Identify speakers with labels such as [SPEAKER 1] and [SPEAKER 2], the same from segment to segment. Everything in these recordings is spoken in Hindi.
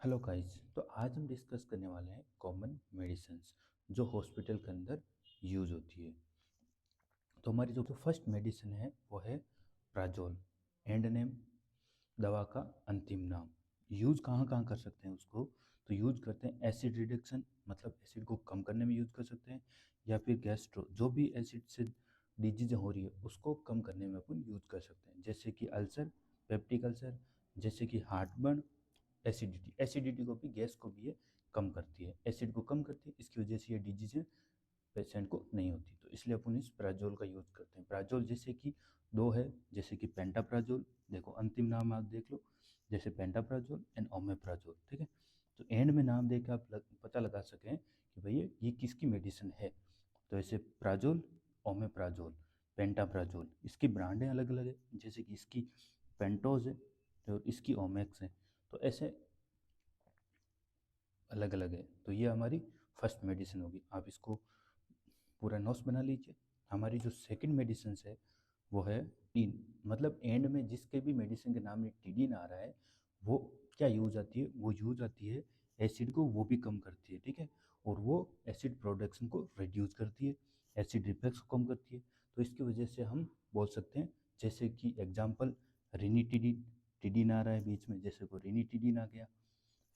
[SPEAKER 1] Hello guys. तो आज हम डिस्कस करने वाले हैं कॉमन मेडिसिन्स जो हॉस्पिटल के अंदर यूज होती है। तो हमारी जो फर्स्ट मेडिसिन है वो है प्राजोल। एंड नेम, दवा का अंतिम नाम। यूज कहाँ कहाँ कर सकते हैं उसको? तो यूज करते हैं एसिड रिडक्शन, मतलब एसिड को कम करने में यूज कर सकते हैं, या फिर गैस्ट्रो, जो भी एसिड से डिजीज हो रही है उसको कम करने में अपन यूज कर सकते हैं, जैसे कि अल्सर, पेप्टिक अल्सर, जैसे कि हार्टबर्न, एसिडिटी। एसिडिटी को भी, गैस को भी ये कम करती है, एसिड को कम करती है, इसकी वजह से ये डिजीज पेशेंट को नहीं होती। तो इसलिए अपन इस प्राजोल का यूज करते हैं। प्राजोल जैसे कि दो है, जैसे कि पेंटाप्राजोल, देखो अंतिम नाम आप देख लो, जैसे पेंटाप्राजोल एंड ओमेप्राजोल। ठीक है, तो एंड में नाम देकर आप पता लगा सकें कि भैया ये किसकी मेडिसिन है। तो ऐसे प्राजोल, ओमेप्राजोल, पेंटाप्राजोल, इसकी ब्रांडें अलग अलग है, जैसे कि इसकी पेंटोज है और इसकी ओमेक्स है। तो ऐसे अलग अलग है। तो ये हमारी फर्स्ट मेडिसिन होगी, आप इसको पूरा नोट्स बना लीजिए। हमारी जो सेकंड मेडिसिन है वो है टीन, मतलब एंड में जिसके भी मेडिसिन के नाम में टीडीन आ रहा है वो क्या यूज आती है? वो यूज आती है एसिड को वो भी कम करती है, ठीक है, और वो एसिड प्रोडक्शन को रिड्यूस करती है, एसिड रिफ्लक्स को कम करती है। तो इसकी वजह से हम बोल सकते हैं, जैसे कि एग्जाम्पल रिनीटिडीन, टिडीन आ रहा है बीच में, जैसे को रिनीटिडीन आ गया,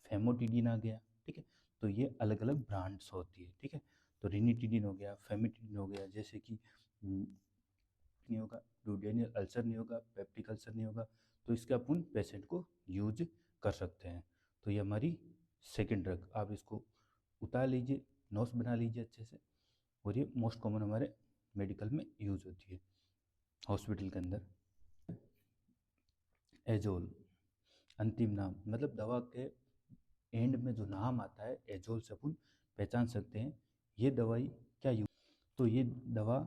[SPEAKER 1] फेमोटिडीन आ गया। ठीक है, तो ये अलग अलग ब्रांड्स होती है। ठीक है, तो रिनीटिडीन हो गया, फेमिटिडीन हो गया, जैसे कि नहीं होगा, डुडेनियल अल्सर नहीं होगा, पेप्टिक अल्सर नहीं होगा, तो इसके अपन पेशेंट को यूज कर सकते हैं। तो ये हमारी सेकेंड ड्रग, आप इसको उतार लीजिए, नोट्स बना लीजिए अच्छे से। और ये मोस्ट कॉमन हमारे मेडिकल में यूज होती है हॉस्पिटल के अंदर। एजोल, अंतिम नाम, मतलब दवा के एंड में जो नाम आता है एजोल से अपन पहचान सकते हैं ये दवाई क्या यूज। तो ये दवा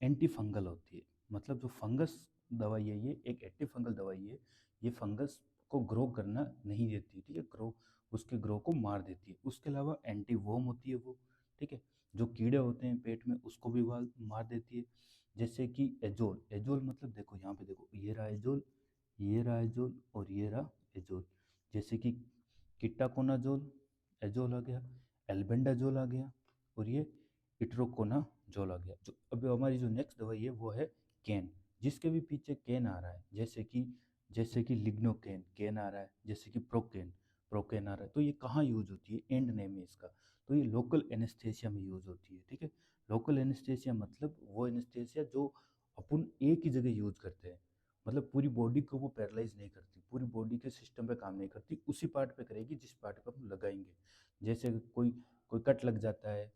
[SPEAKER 1] एंटी फंगल होती है, मतलब जो फंगस दवाई है ये एक एंटी फंगल दवाई है। ये फंगस को ग्रो करना नहीं देती, ठीक है, ग्रो, उसके ग्रो को मार देती है। उसके अलावा एंटी वोम होती है वो, ठीक है, जो कीड़े होते हैं पेट में उसको भी मार देती है। जैसे कि एजोल, एजोल मतलब देखो यहाँ पे देखो, ये रहा एजोल, ये रहा एजोल और ये रहा एजोल। जैसे कि किटाकोनाजोल एजोल आ गया, एल्बेंडाजोल आ गया, और ये इट्रोकोनाजोल आ गया। जो अब हमारी जो नेक्स्ट दवाई है वो है कैन, जिसके भी पीछे कैन आ रहा है, जैसे कि लिग्नोकेन कैन आ रहा है, जैसे कि प्रोकेन प्रोकेन आ रहा है। तो ये कहाँ यूज होती है? एंड नेम है इसका। तो ये लोकल एनेस्थेसिया में यूज होती है। ठीक है, लोकल एनेस्थेसिया मतलब वो एनेस्थेसिया जो अपन एक ही जगह यूज करते हैं, मतलब पूरी बॉडी को वो पैरालाइज नहीं करती, पूरी बॉडी के सिस्टम पे काम नहीं करती, उसी पार्ट पे करेगी जिस पार्ट पे हम लगाएंगे। जैसे कोई कोई कट लग जाता है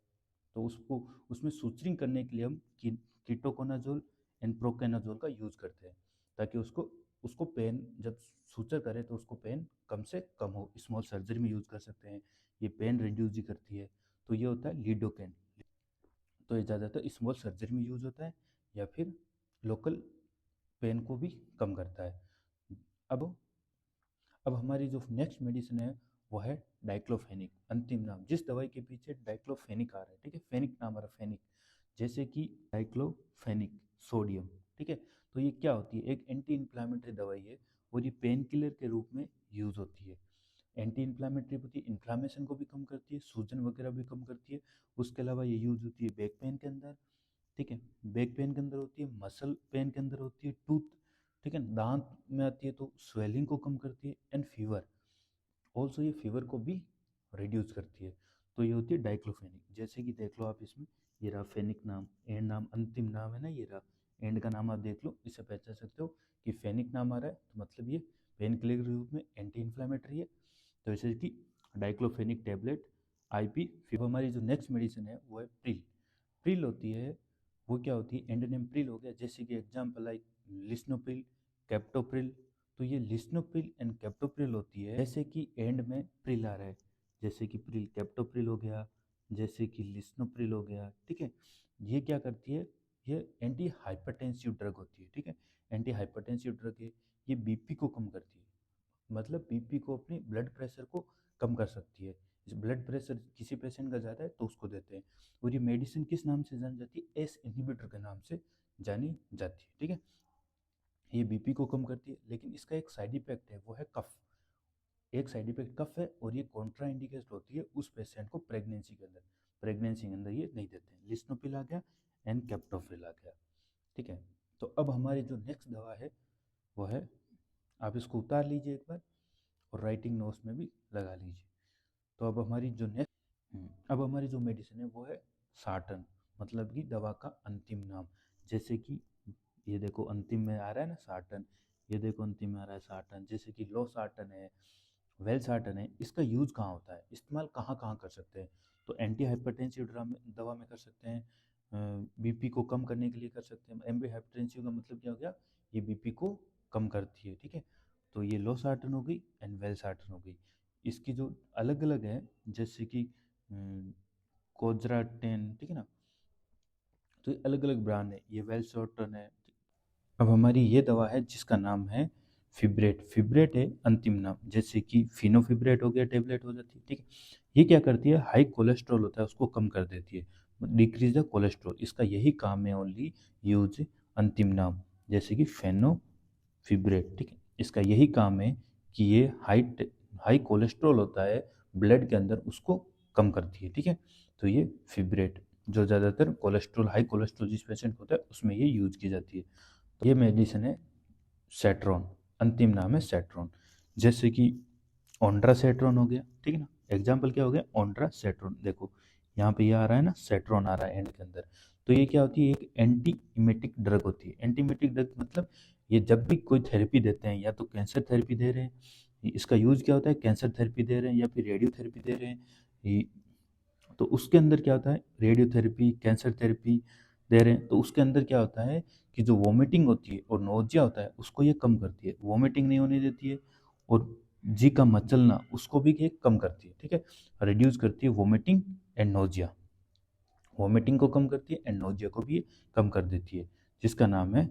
[SPEAKER 1] तो उसको, उसमें सुचरिंग करने के लिए हम कीटोकोनाजोल एंड प्रोकेनाजोल का यूज करते हैं, ताकि उसको उसको पेन जब सुचर करे तो उसको पेन कम से कम हो। स्मॉल सर्जरी में यूज कर सकते हैं, ये पेन रिड्यूस ही करती है। तो ये होता है लीडोकेन। तो ये ज़्यादातर स्मॉल सर्जरी में यूज होता है, या फिर लोकल पेन को भी कम करता है। अब अब हमारी जो नेक्स्ट मेडिसिन है वो है डाइक्लोफेनिक, अंतिम नाम, जिस दवाई के पीछे डाइक्लोफेनिक आ रहा है, ठीक है, फेनिक नाम आ रहा है, फेनिक, जैसे कि डाइक्लोफेनिक सोडियम। ठीक है, तो ये क्या होती है? एक एंटी इन्फ्लामेटरी दवाई है, और ये पेन किलर के रूप में यूज होती है। एंटी इन्फ्लामेटरी होती है, इन्फ्लामेशन को भी कम करती है, सूजन वगैरह भी कम करती है। उसके अलावा ये यूज होती है बैक पेन के अंदर, ठीक है, बैक पेन के अंदर होती है, मसल पेन के अंदर होती है, टूथ, ठीक है, दांत में आती है तो स्वेलिंग को कम करती है, एंड फीवर, ऑल्सो ये फीवर को भी रिड्यूस करती है। तो ये होती है डाइक्लोफेनिक। जैसे कि देख लो आप इसमें, ये रहा फेनिक नाम, एंड नाम, अंतिम नाम है ना, ये रहा एंड का नाम, आप देख लो, इससे पहचान सकते हो कि फेनिक नाम आ रहा है तो मतलब ये पेन किलर के रूप में एंटी इन्फ्लामेटरी है। तो जैसे कि डाइक्लोफेनिक टेबलेट आईपी। फिर हमारी जो नेक्स्ट मेडिसिन है वो है प्रिल। प्रिल होती है, वो क्या होती है? एंड नेम प्रिल हो गया, जैसे कि एग्जाम्पल लाइक लिस्नोप्रिल, कैप्टोप्रिल। तो ये लिस्नोप्रिल एंड कैप्टोप्रिल होती है, जैसे कि एंड में प्रिल आ रहा है, जैसे कि प्रिल कैप्टोप्रिल हो गया, जैसे कि लिस्नोप्रिल हो गया। ठीक है, ये क्या करती है? ये एंटी हाइपरटेंसिव ड्रग होती है। ठीक है, एंटी हाइपरटेंसिव ड्रग है, ये बीपी को कम करती है, मतलब बीपी को, अपने ब्लड प्रेशर को कम कर सकती है। ब्लड प्रेशर किसी पेशेंट का ज़्यादा है तो उसको देते हैं। और ये मेडिसिन किस नाम से जानी जाती है? एस इनहिबिटर के नाम से जानी जाती है। ठीक है, ये बीपी को कम करती है, लेकिन इसका एक साइड इफेक्ट है वो है कफ। एक साइड इफेक्ट कफ है और ये कॉन्ट्रा इंडिकेट होती है उस पेशेंट को प्रेगनेंसी के अंदर ये नहीं देते हैं। लिस्नोप्रिल आ गया एंड कैप्टोप्रिल आ गया, ठीक है। तो अब हमारी जो नेक्स्ट दवा है वो है, आप इसको उतार लीजिए एक बार और राइटिंग नोट्स में भी लगा लीजिए। तो अब हमारी जो मेडिसिन है वो है साटन, मतलब कि दवा का अंतिम नाम। जैसे कि ये देखो अंतिम में आ रहा है ना साटन, ये देखो अंतिम में आ रहा है साटन। जैसे कि लो साटन है, वेल साटन है, इसका यूज कहाँ होता है, इस्तेमाल कहाँ कहाँ कर सकते हैं? तो एंटी हाइपरटेंसिव दवा में कर सकते हैं, बीपी को कम करने के लिए कर सकते हैं। एंटी हाइपरटेंसिव का मतलब क्या हो गया, ये बीपी को कम करती है, ठीक है। तो ये लो साटन हो गई एंड वेल साटन हो गई। इसकी जो अलग अलग है, जैसे कि कोजराटेन, ठीक है ना, तो ये अलग अलग ब्रांड है, ये वेल साटन है। अब हमारी ये दवा है जिसका नाम है फिब्रेट। फिब्रेट है अंतिम नाम, जैसे कि फिनोफिब्रेट हो गया, टेबलेट हो जाती है, ठीक है। ये क्या करती है, हाई कोलेस्ट्रॉल होता है उसको कम कर देती है, डिक्रीज द कोलेस्ट्रॉल। इसका यही काम है, ओनली यूज अंतिम नाम, जैसे कि फेनोफिब्रेट, ठीक है। इसका यही काम है कि ये हाई कोलेस्ट्रॉल होता है ब्लड के अंदर, उसको कम करती है, ठीक है। तो ये फिब्रेट जो ज़्यादातर कोलेस्ट्रॉल, हाई कोलेस्ट्रॉल जिस पेशेंट होता है उसमें ये यूज की जाती है। तो ये मेडिसिन है सेट्रॉन, अंतिम नाम है सेट्रॉन। जैसे कि ओंड्रासेट्रॉन हो गया, ठीक है ना। एग्जाम्पल क्या हो गया, ओंड्रासेट्रॉन। देखो यहाँ पे ये आ रहा है ना, सेट्रॉन आ रहा है एंड के अंदर। तो ये क्या होती है, एक एंटी इमेटिक ड्रग होती है। एंटी इमेटिक ड्रग मतलब ये जब भी कोई थेरेपी देते हैं, या तो कैंसर थेरेपी दे रहे हैं, इसका यूज क्या होता है, कैंसर थेरेपी दे रहे हैं या फिर रेडियोथेरेपी दे रहे हैं, तो उसके अंदर क्या होता है, रेडियोथेरेपी, कैंसर थेरेपी दे रहे हैं, तो उसके अंदर क्या होता है कि जो वोमिटिंग होती है और नोजिया होता है उसको ये कम करती है, वोमिटिंग नहीं होने देती है, और जी का मचलना उसको भी ये कम करती है, ठीक है। रिड्यूस करती है वोमिटिंग एंड नोजिया, वोमिटिंग को कम करती है एंड नोजिया को भी ये कम कर देती है, जिसका नाम है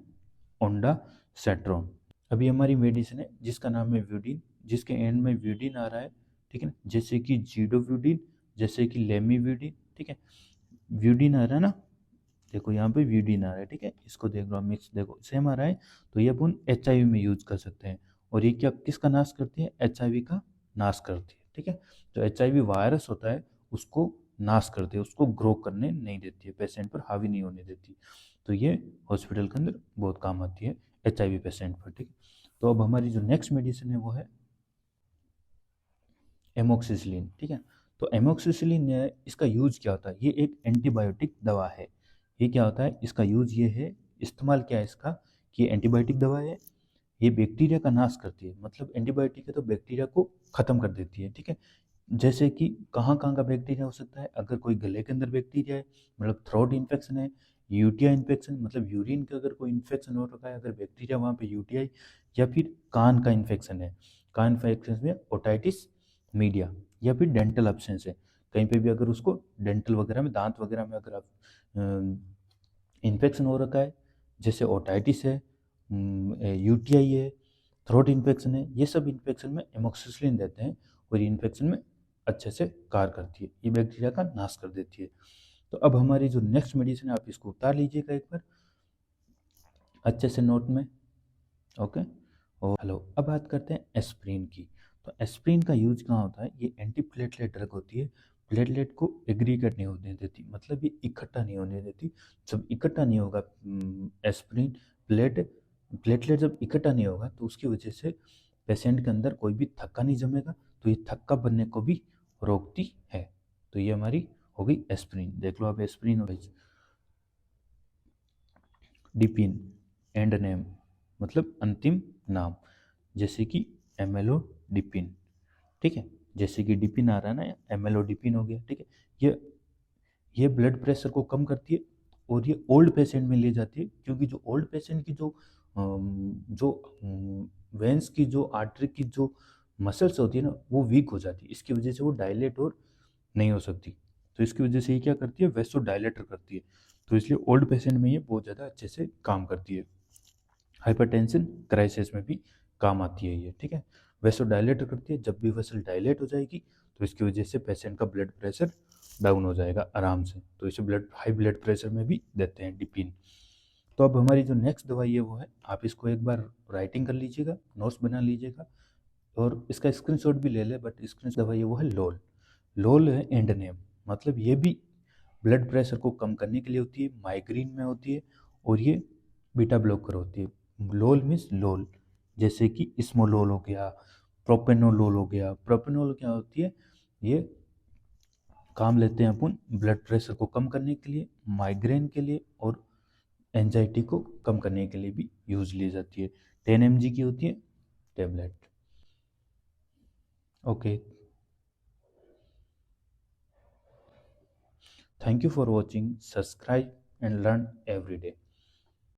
[SPEAKER 1] ओंडासेट्रॉन। अभी हमारी मेडिसिन है जिसका नाम है व्यूडीन, जिसके एंड में व्यूडीन आ रहा है, ठीक है ना, जैसे कि जीडोव्यूडीन, जैसे कि लेमीव्यूडीन, ठीक है। व्यूडीन आ रहा है ना, देखो यहाँ पे व्यूडीन आ रहा है, ठीक है। इसको देख लो, मिक्स देखो सेम आ रहा है। तो ये अपन HIV में यूज कर सकते हैं, और ये क्या किसका नाश करती है, HIV का नाश करती है, ठीक है। जो HIV वायरस होता है उसको नाश करती है, उसको ग्रो करने नहीं देती है, पेशेंट पर हावी नहीं होने देती। तो ये हॉस्पिटल के अंदर बहुत काम आती है HIV पेशेंट पर, ठीक है। तो अब हमारी जो नेक्स्ट मेडिसिन है वो है एमोक्सिसिलिन, ठीक है। तो एमोक्सिसिलिन इसका यूज क्या होता है, ये एक एंटीबायोटिक दवा है। ये क्या होता है, इसका यूज ये है, इस्तेमाल क्या है इसका, कि एंटीबायोटिक दवा है, ये बैक्टीरिया का नाश करती है। मतलब एंटीबायोटिक है तो बैक्टीरिया को खत्म कर देती है, ठीक है। जैसे कि कहाँ कहाँ का बैक्टीरिया हो सकता है, अगर कोई गले के अंदर बैक्टीरिया है, मतलब थ्रोट इन्फेक्शन है, यूटीआई इन्फेक्शन, मतलब यूरिन का अगर कोई इन्फेक्शन हो रखा है, अगर बैक्टीरिया वहाँ पे यूटीआई, या फिर कान का इन्फेक्शन है, कान इन्फेक्शन में ओटाइटिस मीडिया, या फिर डेंटल एब्सेंस है, कहीं पे भी अगर उसको डेंटल वगैरह में, दांत वगैरह में अगर आप इन्फेक्शन हो रखा है, जैसे ओटाइटिस है, यूटीआई है, थ्रोट इन्फेक्शन है, ये सब इन्फेक्शन में एमोक्सिसिलिन देते हैं, और ये इन्फेक्शन में अच्छे से कार्य करती है, ये बैक्टीरिया का नाश कर देती है। तो अब हमारी जो नेक्स्ट मेडिसिन है, आप इसको उतार लीजिएगा एक बार अच्छे से नोट में, ओके। और हेलो, अब बात करते हैं एस्प्रिन की। तो एस्प्रिन का यूज कहाँ होता है, ये एंटी प्लेटलेट ड्रग होती है, प्लेटलेट को एग्रीगेट नहीं होने देती, मतलब ये इकट्ठा नहीं होने देती। जब इकट्ठा नहीं होगा एस्प्रिन, प्लेटलेट जब इकट्ठा नहीं होगा तो उसकी वजह से पेशेंट के अंदर कोई भी थक्का नहीं जमेगा, तो ये थक्का बनने को भी रोकती है। तो ये हमारी हो गई एस्प्रिन। देख लो आप, एस्प्रिन हो गई। डिपिन, एंड नेम, मतलब अंतिम नाम, जैसे कि एमेलोडिपिन, ठीक है। जैसे कि डिपिन आ रहा है ना, एमेलोडिपिन हो गया, ठीक है। ये ब्लड प्रेशर को कम करती है, और ये ओल्ड पेशेंट में ले जाती है, क्योंकि जो ओल्ड पेशेंट की जो वेंस की जो आर्टरी की जो मसल्स होती है ना, वो वीक हो जाती है, इसकी वजह से वो डायलेट और नहीं हो सकती। तो इसकी वजह से ये क्या करती है, वेसो डायलेटर करती है। तो इसलिए ओल्ड पेशेंट में ये बहुत ज़्यादा अच्छे से काम करती है। हाइपरटेंशन क्राइसिस में भी काम आती है ये, ठीक है। वेसो डायलेट करती है, जब भी वेसल डायलेट हो जाएगी तो इसकी वजह से पेशेंट का ब्लड प्रेशर डाउन हो जाएगा आराम से। तो इसे हाई ब्लड प्रेशर में भी देते हैं डिपिन। तो अब हमारी जो नेक्स्ट दवाई है वो है, आप इसको एक बार राइटिंग कर लीजिएगा, नोट्स बना लीजिएगा, और इसका स्क्रीनशॉट भी ले ले, बट स्क्रीन दवाई है वो है लोल। लोल है एंड नेम, मतलब ये भी ब्लड प्रेशर को कम करने के लिए होती है, माइग्रेन में होती है, और ये बीटा ब्लॉकर होती है। लोल मीन्स लोल, जैसे कि स्मोलोल हो गया, प्रोपेनोलोल हो गया। प्रोपेनोल क्या होती है, ये काम लेते हैं अपन ब्लड प्रेशर को कम करने के लिए, माइग्रेन के लिए, और एंजाइटी को कम करने के लिए भी यूज ली जाती है। 10 mg की होती है tablet. Okay, thank you for watching, subscribe and learn every day.